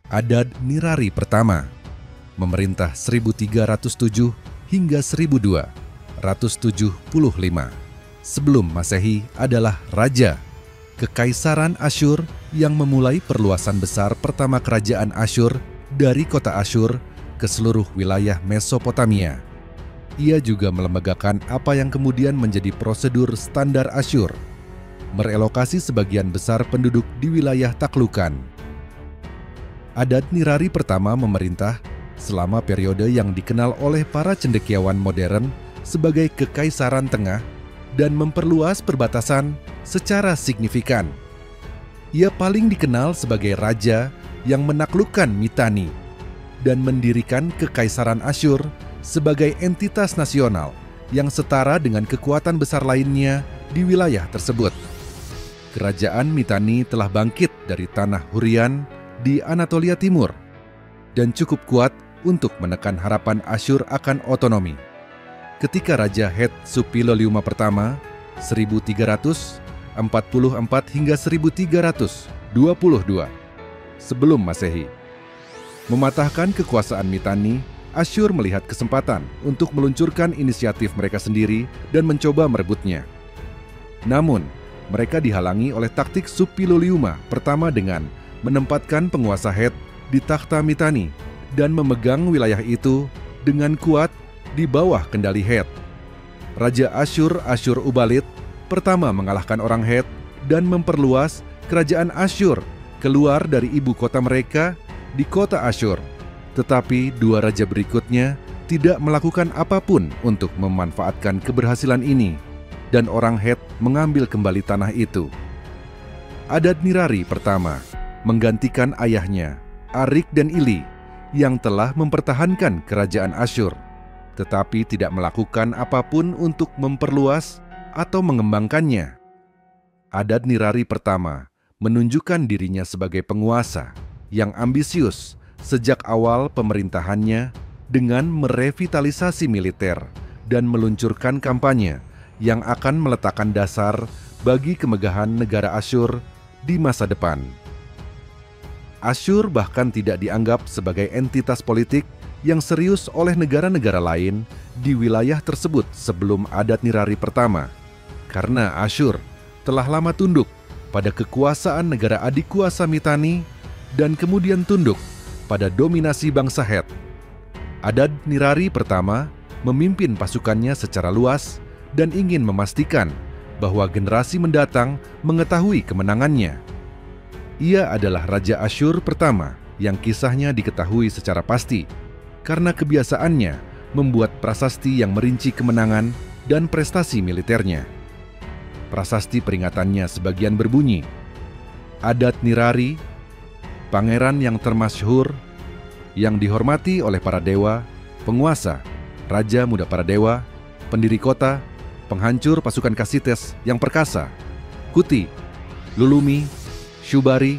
Adad Nirari pertama, memerintah 1307 hingga 1275 sebelum Masehi adalah raja Kekaisaran Asyur yang memulai perluasan besar pertama kerajaan Asyur dari kota Asyur ke seluruh wilayah Mesopotamia. Ia juga melembagakan apa yang kemudian menjadi prosedur standar Asyur, merelokasi sebagian besar penduduk di wilayah taklukan. Adad Nirari pertama memerintah selama periode yang dikenal oleh para cendekiawan modern sebagai Kekaisaran Tengah dan memperluas perbatasan secara signifikan. Ia paling dikenal sebagai raja yang menaklukkan Mitanni dan mendirikan Kekaisaran Asyur sebagai entitas nasional yang setara dengan kekuatan besar lainnya di wilayah tersebut. Kerajaan Mitanni telah bangkit dari tanah Hurrian di Anatolia Timur dan cukup kuat untuk menekan harapan Asyur akan otonomi. Ketika Raja Het-Supiloliuma pertama 1344 hingga 1322 sebelum Masehi mematahkan kekuasaan Mitanni, Asyur melihat kesempatan untuk meluncurkan inisiatif mereka sendiri dan mencoba merebutnya. Namun, mereka dihalangi oleh taktik Supiloliuma pertama dengan menempatkan penguasa Het di takhta Mitanni dan memegang wilayah itu dengan kuat di bawah kendali Het. Raja Asyur, Asyur-uballit, pertama mengalahkan orang Het dan memperluas kerajaan Asyur keluar dari ibu kota mereka di kota Asyur. Tetapi dua raja berikutnya tidak melakukan apapun untuk memanfaatkan keberhasilan ini, dan orang Het mengambil kembali tanah itu. Adad Nirari pertama menggantikan ayahnya, Arik dan Ili, yang telah mempertahankan kerajaan Asyur, tetapi tidak melakukan apapun untuk memperluas atau mengembangkannya. Adad Nirari pertama menunjukkan dirinya sebagai penguasa yang ambisius sejak awal pemerintahannya dengan merevitalisasi militer dan meluncurkan kampanye yang akan meletakkan dasar bagi kemegahan negara Asyur di masa depan. Asyur bahkan tidak dianggap sebagai entitas politik yang serius oleh negara-negara lain di wilayah tersebut sebelum Adad Nirari pertama, karena Asyur telah lama tunduk pada kekuasaan negara adik kuasa Mitanni dan kemudian tunduk pada dominasi bangsa Het. Adad Nirari pertama memimpin pasukannya secara luas dan ingin memastikan bahwa generasi mendatang mengetahui kemenangannya. Ia adalah Raja Asyur pertama yang kisahnya diketahui secara pasti karena kebiasaannya membuat prasasti yang merinci kemenangan dan prestasi militernya. Prasasti peringatannya sebagian berbunyi, Adad Nirari, pangeran yang termasyhur, yang dihormati oleh para dewa, penguasa, raja muda para dewa, pendiri kota, penghancur pasukan Kasites yang perkasa, Kuti, Lulumi, Syubari,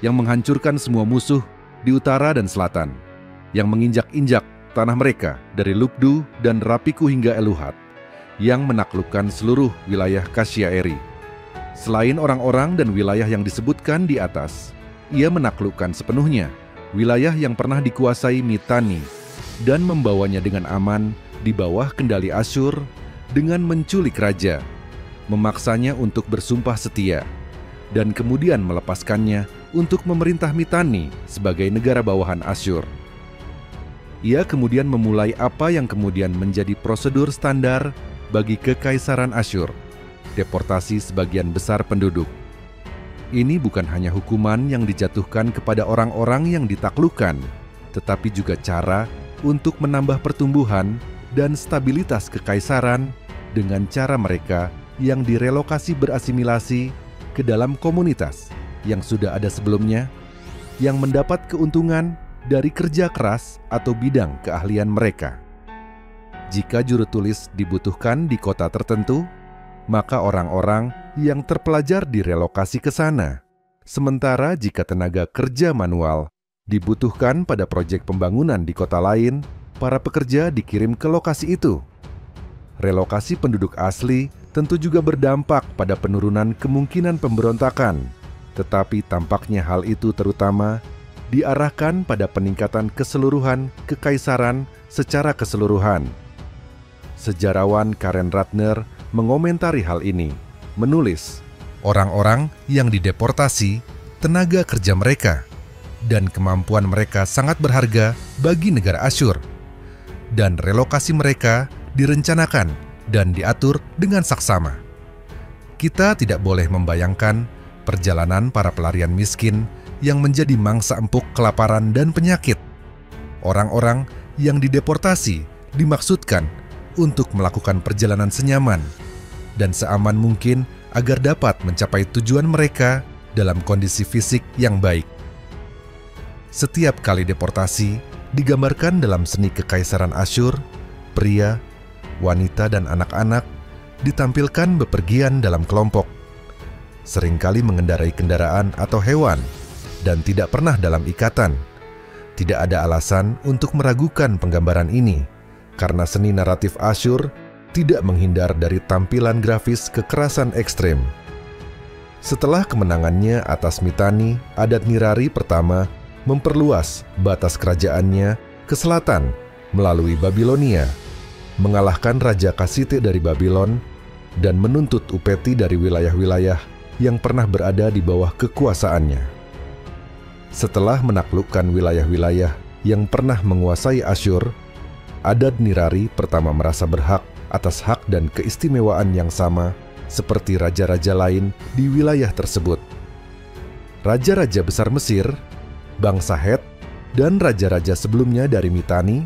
yang menghancurkan semua musuh di utara dan selatan, yang menginjak-injak tanah mereka dari Lubdu dan Rapiku hingga Eluhat, yang menaklukkan seluruh wilayah Kasyaeri. Selain orang-orang dan wilayah yang disebutkan di atas, ia menaklukkan sepenuhnya wilayah yang pernah dikuasai Mitanni dan membawanya dengan aman di bawah kendali Asyur dengan menculik raja, memaksanya untuk bersumpah setia, dan kemudian melepaskannya untuk memerintah Mitanni sebagai negara bawahan Asyur. Ia kemudian memulai apa yang kemudian menjadi prosedur standar bagi Kekaisaran Asyur, deportasi sebagian besar penduduk. Ini bukan hanya hukuman yang dijatuhkan kepada orang-orang yang ditaklukkan, tetapi juga cara untuk menambah pertumbuhan dan stabilitas kekaisaran dengan cara mereka yang direlokasi berasimilasi ke dalam komunitas yang sudah ada sebelumnya, yang mendapat keuntungan dari kerja keras atau bidang keahlian mereka. Jika juru tulis dibutuhkan di kota tertentu, maka orang-orang yang terpelajar direlokasi ke sana. Sementara jika tenaga kerja manual dibutuhkan pada proyek pembangunan di kota lain, para pekerja dikirim ke lokasi itu. Relokasi penduduk asli tentu juga berdampak pada penurunan kemungkinan pemberontakan, tetapi tampaknya hal itu terutama diarahkan pada peningkatan keseluruhan kekaisaran secara keseluruhan. Sejarawan Karen Ratner mengomentari hal ini, menulis, "Orang-orang yang dideportasi, tenaga kerja mereka, dan kemampuan mereka sangat berharga bagi negara Asyur, dan relokasi mereka direncanakan dan diatur dengan saksama. Kita tidak boleh membayangkan perjalanan para pelarian miskin yang menjadi mangsa empuk kelaparan dan penyakit. Orang-orang yang dideportasi dimaksudkan untuk melakukan perjalanan senyaman dan seaman mungkin agar dapat mencapai tujuan mereka dalam kondisi fisik yang baik." Setiap kali deportasi digambarkan dalam seni kekaisaran Asyur, pria, wanita, dan anak-anak ditampilkan bepergian dalam kelompok, seringkali mengendarai kendaraan atau hewan, dan tidak pernah dalam ikatan. Tidak ada alasan untuk meragukan penggambaran ini, karena seni naratif Asyur tidak menghindar dari tampilan grafis kekerasan ekstrem. Setelah kemenangannya atas Mitanni, adat Nirari pertama memperluas batas kerajaannya ke selatan melalui Babilonia, mengalahkan Raja Kasite dari Babylon, dan menuntut upeti dari wilayah-wilayah yang pernah berada di bawah kekuasaannya. Setelah menaklukkan wilayah-wilayah yang pernah menguasai Asyur, adat Nirari pertama merasa berhak atas hak dan keistimewaan yang sama seperti raja-raja lain di wilayah tersebut. Raja-raja besar Mesir, bangsa Het, dan raja-raja sebelumnya dari Mitanni,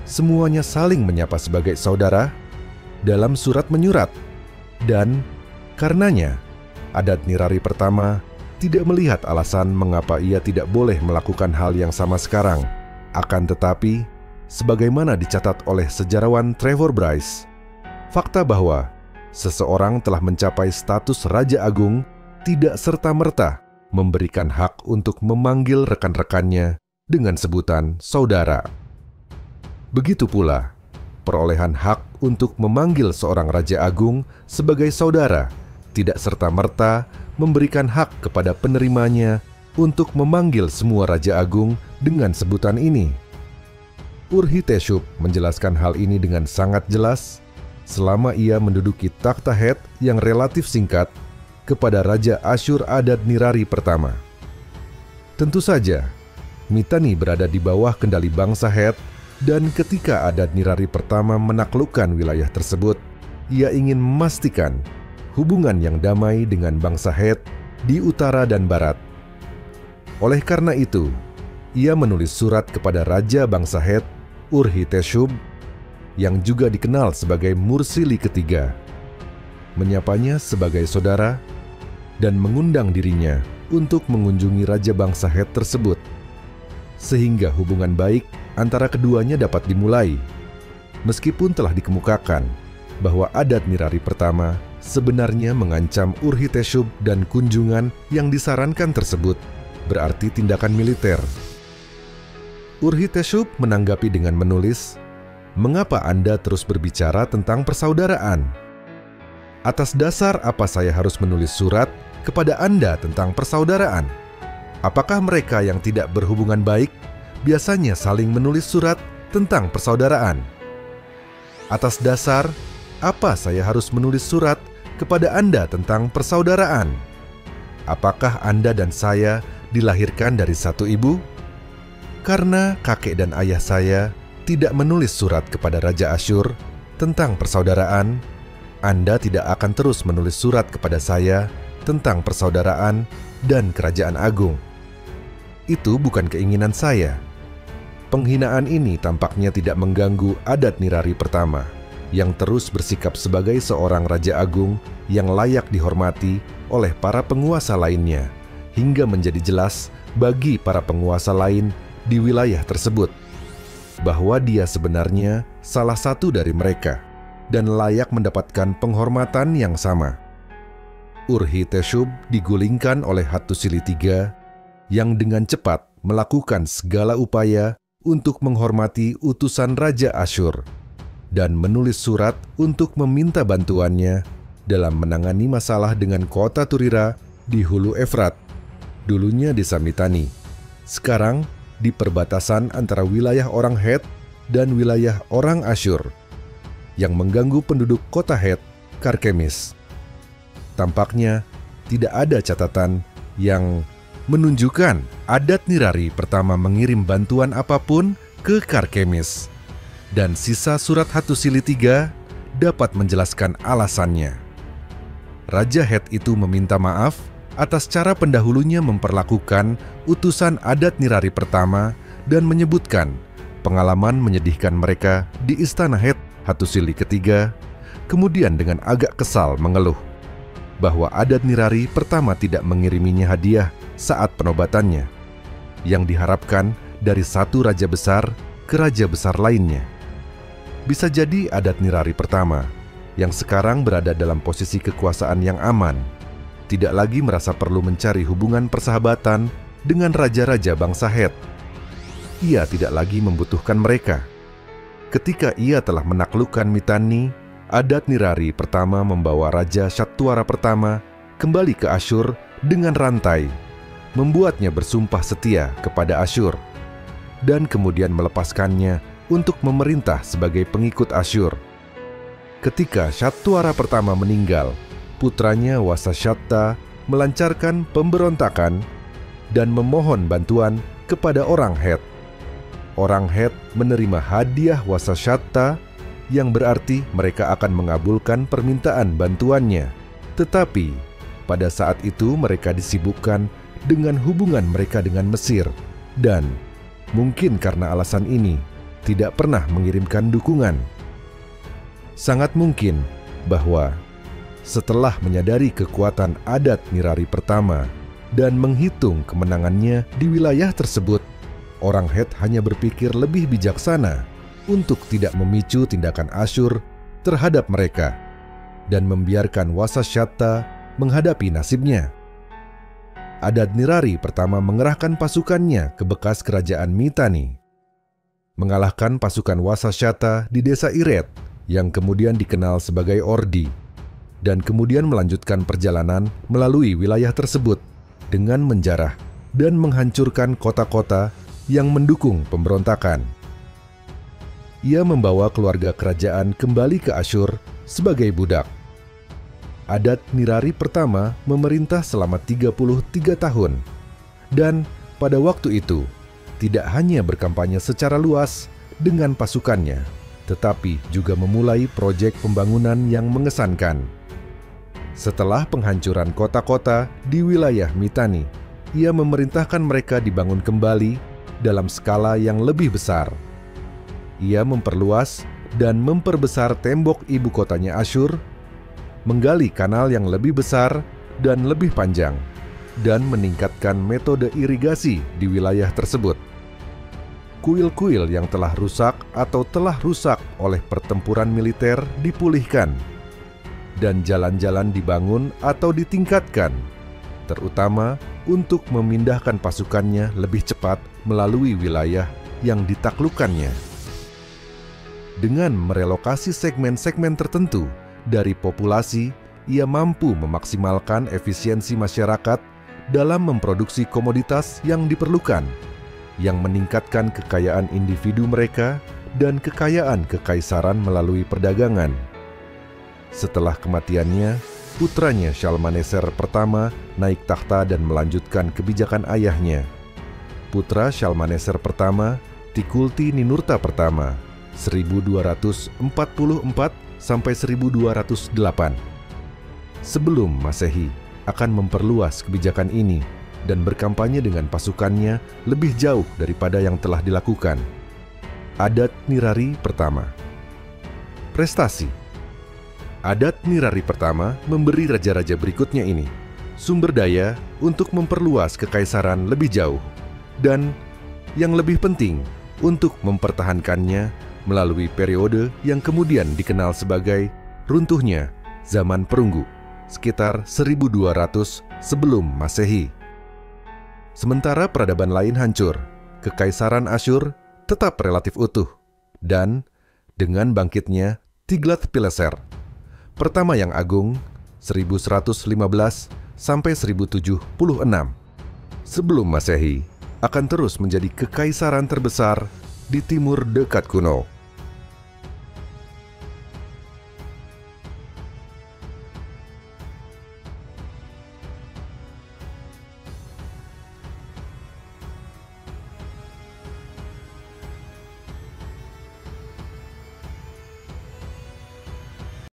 semuanya saling menyapa sebagai saudara dalam surat menyurat, dan karenanya adat Nirari pertama tidak melihat alasan mengapa ia tidak boleh melakukan hal yang sama sekarang. Akan tetapi, sebagaimana dicatat oleh sejarawan Trevor Bryce, fakta bahwa seseorang telah mencapai status Raja Agung tidak serta-merta memberikan hak untuk memanggil rekan-rekannya dengan sebutan saudara. Begitu pula, perolehan hak untuk memanggil seorang Raja Agung sebagai saudara tidak serta-merta memberikan hak kepada penerimanya untuk memanggil semua Raja Agung dengan sebutan ini. Urhi-Teshub menjelaskan hal ini dengan sangat jelas selama ia menduduki takhta Het yang relatif singkat kepada Raja Asyur adat Nirari pertama. Tentu saja, Mitanni berada di bawah kendali bangsa Het, dan ketika adat Nirari pertama menaklukkan wilayah tersebut, ia ingin memastikan hubungan yang damai dengan bangsa Het di utara dan barat. Oleh karena itu, ia menulis surat kepada Raja bangsa Het, Urhi-Teshub, yang juga dikenal sebagai Mursili ketiga, menyapanya sebagai saudara dan mengundang dirinya untuk mengunjungi Raja bangsa Het tersebut, sehingga hubungan baik antara keduanya dapat dimulai. Meskipun telah dikemukakan bahwa adat Nirari pertama sebenarnya mengancam Urhi-Teshub dan kunjungan yang disarankan tersebut berarti tindakan militer. Urhi-Teshub menanggapi dengan menulis, "Mengapa Anda terus berbicara tentang persaudaraan? Atas dasar apa saya harus menulis surat kepada Anda tentang persaudaraan? Apakah mereka yang tidak berhubungan baik biasanya saling menulis surat tentang persaudaraan? Atas dasar apa saya harus menulis surat kepada Anda tentang persaudaraan? Apakah Anda dan saya dilahirkan dari satu ibu? Karena kakek dan ayah saya tidak menulis surat kepada Raja Asyur tentang persaudaraan, Anda tidak akan terus menulis surat kepada saya tentang persaudaraan dan kerajaan agung. Itu bukan keinginan saya." Penghinaan ini tampaknya tidak mengganggu adat Nirari pertama, yang terus bersikap sebagai seorang Raja Agung yang layak dihormati oleh para penguasa lainnya, hingga menjadi jelas bagi para penguasa lain di wilayah tersebut bahwa dia sebenarnya salah satu dari mereka dan layak mendapatkan penghormatan yang sama. Urhi-Teshub digulingkan oleh Hattusili III yang dengan cepat melakukan segala upaya untuk menghormati utusan Raja Asyur dan menulis surat untuk meminta bantuannya dalam menangani masalah dengan kota Turira di Hulu Efrat, dulunya desa Mitanni, sekarang di perbatasan antara wilayah orang Het dan wilayah orang Asyur, yang mengganggu penduduk kota Het, Karkemis. Tampaknya tidak ada catatan yang menunjukkan adat Nirari pertama mengirim bantuan apapun ke Karkemis, dan sisa surat Hattusili III dapat menjelaskan alasannya. Raja Het itu meminta maaf atas cara pendahulunya memperlakukan utusan adat Nirari pertama dan menyebutkan pengalaman menyedihkan mereka di istana Het Hattusili III, kemudian dengan agak kesal mengeluh bahwa adat Nirari pertama tidak mengiriminya hadiah saat penobatannya, yang diharapkan dari satu raja besar ke raja besar lainnya. Bisa jadi adat Nirari pertama, yang sekarang berada dalam posisi kekuasaan yang aman, tidak lagi merasa perlu mencari hubungan persahabatan dengan raja-raja bangsa Het. Ia tidak lagi membutuhkan mereka. Ketika ia telah menaklukkan Mitanni, adat Nirari pertama membawa Raja Shatwara pertama kembali ke Asyur dengan rantai, membuatnya bersumpah setia kepada Asyur, dan kemudian melepaskannya untuk memerintah sebagai pengikut Asyur. Ketika Shatwara pertama meninggal, putranya Wasashatta melancarkan pemberontakan dan memohon bantuan kepada orang Het. Orang Het menerima hadiah Wasashatta, yang berarti mereka akan mengabulkan permintaan bantuannya. Tetapi pada saat itu mereka disibukkan dengan hubungan mereka dengan Mesir, dan mungkin karena alasan ini tidak pernah mengirimkan dukungan. Sangat mungkin bahwa setelah menyadari kekuatan adat Nirari pertama dan menghitung kemenangannya di wilayah tersebut, orang Het hanya berpikir lebih bijaksana untuk tidak memicu tindakan Asyur terhadap mereka dan membiarkan Wasashatta menghadapi nasibnya. Adat Nirari pertama mengerahkan pasukannya ke bekas kerajaan Mitanni, mengalahkan pasukan Wasashatta di desa Iret yang kemudian dikenal sebagai Ordi, dan kemudian melanjutkan perjalanan melalui wilayah tersebut dengan menjarah dan menghancurkan kota-kota yang mendukung pemberontakan. Ia membawa keluarga kerajaan kembali ke Asyur sebagai budak. Adat Nirari pertama memerintah selama 33 tahun, dan pada waktu itu tidak hanya berkampanye secara luas dengan pasukannya, tetapi juga memulai proyek pembangunan yang mengesankan. Setelah penghancuran kota-kota di wilayah Mitanni, ia memerintahkan mereka dibangun kembali dalam skala yang lebih besar. Ia memperluas dan memperbesar tembok ibu kotanya Asyur, menggali kanal yang lebih besar dan lebih panjang, dan meningkatkan metode irigasi di wilayah tersebut. Kuil-kuil yang telah rusak atau telah rusak oleh pertempuran militer dipulihkan, dan jalan-jalan dibangun atau ditingkatkan, terutama untuk memindahkan pasukannya lebih cepat melalui wilayah yang ditaklukkannya. Dengan merelokasi segmen-segmen tertentu dari populasi, ia mampu memaksimalkan efisiensi masyarakat dalam memproduksi komoditas yang diperlukan, yang meningkatkan kekayaan individu mereka dan kekayaan kekaisaran melalui perdagangan. Setelah kematiannya, putranya Shalmaneser pertama naik takhta dan melanjutkan kebijakan ayahnya. Putra Shalmaneser pertama, Tikulti Ninurta pertama, 1244 sampai 1208 sebelum Masehi, akan memperluas kebijakan ini dan berkampanye dengan pasukannya lebih jauh daripada yang telah dilakukan. Adat Nirari pertama. Prestasi. Adat Nirari pertama memberi raja-raja berikutnya ini sumber daya untuk memperluas kekaisaran lebih jauh, dan yang lebih penting, untuk mempertahankannya melalui periode yang kemudian dikenal sebagai runtuhnya zaman perunggu, sekitar 1200 sebelum Masehi. Sementara peradaban lain hancur, kekaisaran Asyur tetap relatif utuh, dan dengan bangkitnya Tiglath-Pileser pertama yang agung 1115 sampai 1076 sebelum Masehi, akan terus menjadi kekaisaran terbesar di timur dekat kuno.